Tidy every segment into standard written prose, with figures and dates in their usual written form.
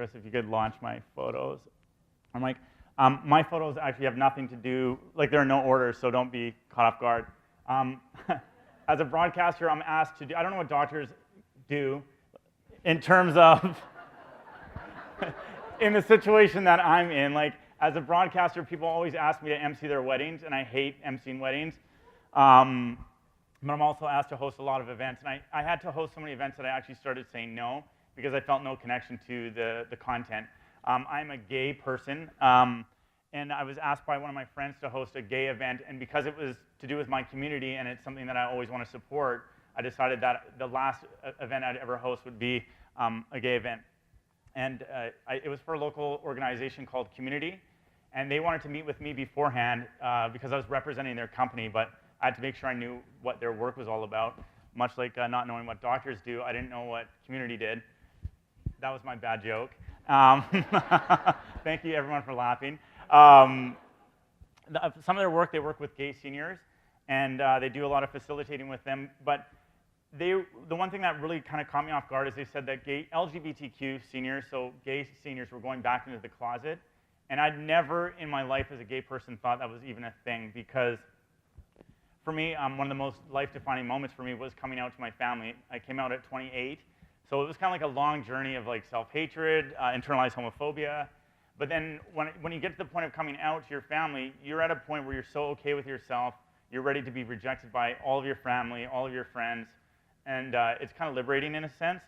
Chris, if you could launch my photos. I'm like, my photos actually have nothing to do, like there are no orders, so don't be caught off guard. As a broadcaster, I'm asked to do, I don't know what doctors do in terms of, in the situation that I'm in. Like, as a broadcaster, people always ask me to MC their weddings, and I hate emceeing weddings. But I'm also asked to host a lot of events, and I had to host so many events that I actually started saying no, because I felt no connection to the content. I'm a gay person, and I was asked by one of my friends to host a gay event, and because it was to do with my community and it's something that I always want to support, I decided that the last event I'd ever host would be a gay event. And it was for a local organization called Community, and they wanted to meet with me beforehand because I was representing their company, but I had to make sure I knew what their work was all about. Much like not knowing what doctors do, I didn't know what Community did. That was my bad joke. Thank you, everyone, for laughing. Some of their work, they work with gay seniors, and they do a lot of facilitating with them, but the one thing that really kind of caught me off guard is they said that gay LGBTQ seniors, so gay seniors, were going back into the closet. And I'd never in my life as a gay person thought that was even a thing, because for me, one of the most life-defining moments for me was coming out to my family. I came out at 28, so it was kind of like a long journey of like self-hatred, internalized homophobia. But then when you get to the point of coming out to your family, you're at a point where you're so okay with yourself, you're ready to be rejected by all of your family, all of your friends, and it's kind of liberating in a sense.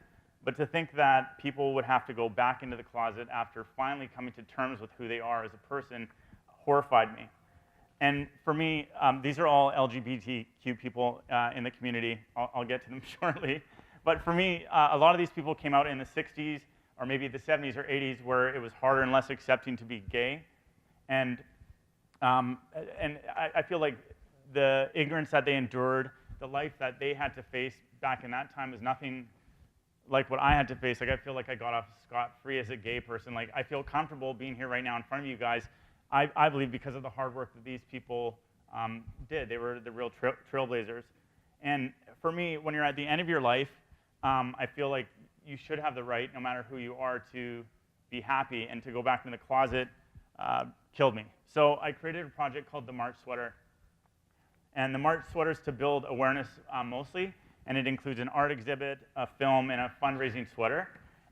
But to think that people would have to go back into the closet after finally coming to terms with who they are as a person horrified me. And for me, these are all LGBTQ people in the community. I'll get to them shortly. But for me, a lot of these people came out in the 60s, or maybe the 70s or 80s, where it was harder and less accepting to be gay. And I feel like the ignorance that they endured, the life that they had to face back in that time was nothing like what I had to face. Like, I feel like I got off scot-free as a gay person. Like, I feel comfortable being here right now in front of you guys, I believe, because of the hard work that these people did. They were the real trailblazers. And for me, when you're at the end of your life, I feel like you should have the right, no matter who you are, to be happy, and to go back in the closet killed me. So I created a project called the March Sweater. And the March Sweater is to build awareness mostly, and it includes an art exhibit, a film, and a fundraising sweater.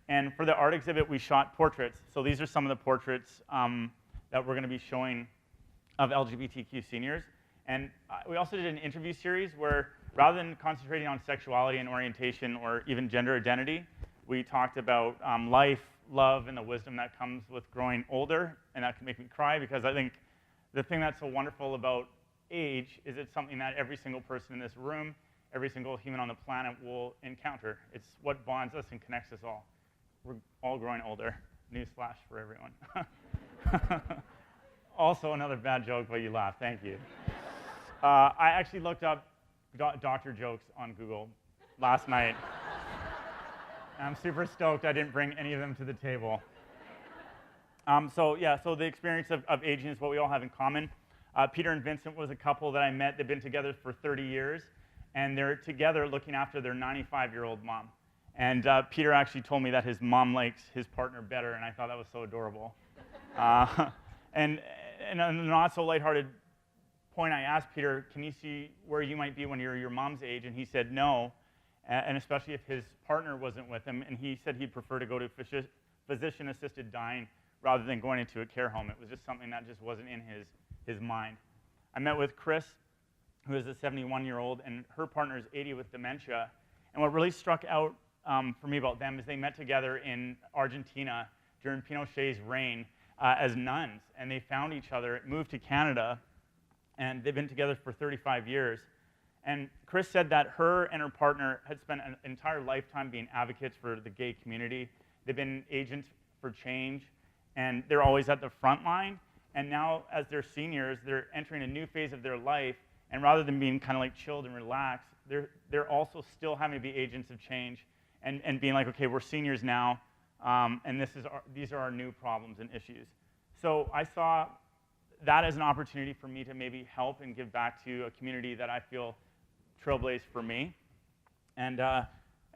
And for the art exhibit, we shot portraits. So these are some of the portraits that we're going to be showing of LGBTQ seniors. And we also did an interview series where, rather than concentrating on sexuality and orientation or even gender identity, we talked about life, love, and the wisdom that comes with growing older. And that can make me cry, because I think the thing that's so wonderful about age is it's something that every single person in this room, every single human on the planet will encounter. It's what bonds us and connects us all. We're all growing older. Newsflash for everyone. Also another bad joke, but you laugh. Thank you. I actually looked up doctor jokes on Google last night. I'm super stoked I didn't bring any of them to the table. So the experience of aging is what we all have in common. Peter and Vincent was a couple that I met. They've been together for 30 years, and they're together looking after their 95-year-old mom. And Peter actually told me that his mom likes his partner better, and I thought that was so adorable. And on a not so lighthearted point, I asked Peter, can you see where you might be when you're your mom's age? And he said no, and especially if his partner wasn't with him. And he said he'd prefer to go to physician-assisted dying rather than going into a care home. It was just something that just wasn't in his mind. I met with Chris, who is a 71-year-old, and her partner is 80 with dementia. And what really struck out for me about them is they met together in Argentina during Pinochet's reign as nuns, and they found each other, moved to Canada, and they've been together for 35 years. And Chris said that her and her partner had spent an entire lifetime being advocates for the gay community. They've been agents for change, and they're always at the front line. And now, as they're seniors, they're entering a new phase of their life, and rather than being kind of like chilled and relaxed, they're also still having to be agents of change and being like, okay, we're seniors now, and these are our new problems and issues. So I saw that as an opportunity for me to maybe help and give back to a community that I feel trailblazed for me. And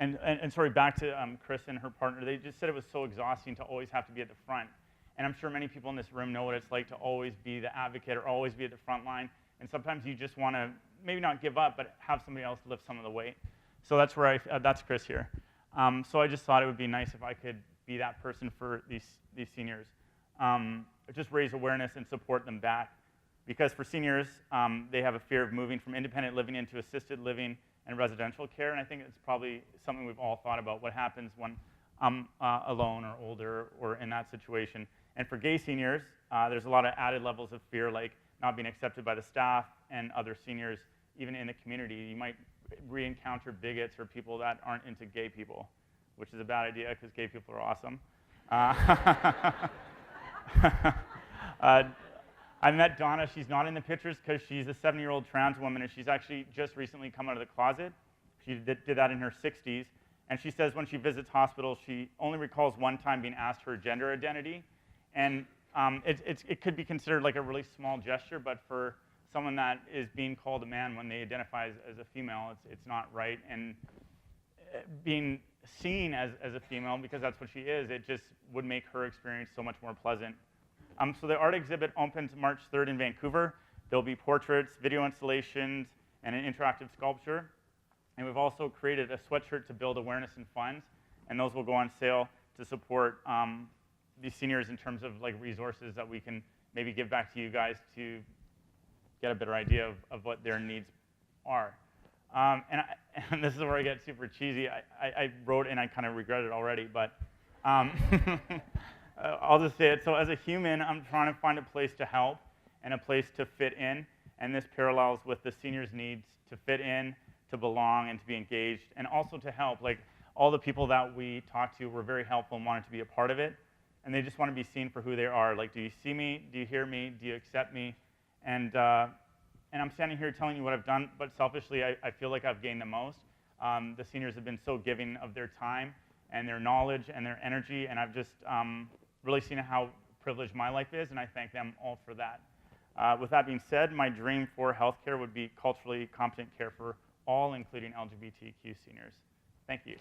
And sorry, back to Chris and her partner, they just said it was so exhausting to always have to be at the front. And I'm sure many people in this room know what it's like to always be the advocate or always be at the front line. And sometimes you just want to maybe not give up, but have somebody else lift some of the weight. So that's where that's Chris here. So I just thought it would be nice if I could be that person for these seniors. Just raise awareness and support them back. Because for seniors, they have a fear of moving from independent living into assisted living and residential care. And I think it's probably something we've all thought about, what happens when I'm alone or older or in that situation. And for gay seniors, there's a lot of added levels of fear, like not being accepted by the staff and other seniors, even in the community. You might re-encounter bigots or people that aren't into gay people, which is a bad idea because gay people are awesome. I met Donna. She's not in the pictures because she's a 7-year-old trans woman, and she's actually just recently come out of the closet. She did that in her 60s. And she says when she visits hospitals, she only recalls one time being asked her gender identity. And it could be considered like a really small gesture, but for someone that is being called a man when they identify as a female, it's not right. And being seen as a female, because that's what she is, it just would make her experience so much more pleasant. So the art exhibit opens March 3rd in Vancouver. There'll be portraits, video installations, and an interactive sculpture. And we've also created a sweatshirt to build awareness and funds, and those will go on sale to support these seniors in terms of like resources that we can maybe give back to you guys to get a better idea of what their needs are. And this is where I get super cheesy. I wrote, and I kind of regret it already, but I'll just say it. So as a human, I'm trying to find a place to help and a place to fit in, and this parallels with the seniors' needs to fit in, to belong, and to be engaged, and also to help. Like all the people that we talked to were very helpful and wanted to be a part of it, and they just want to be seen for who they are. Like, do you see me? Do you hear me? Do you accept me? And I'm standing here telling you what I've done, but selfishly, I feel like I've gained the most. The seniors have been so giving of their time and their knowledge and their energy, and I've just really seen how privileged my life is, and I thank them all for that. With that being said, my dream for healthcare would be culturally competent care for all, including LGBTQ seniors. Thank you.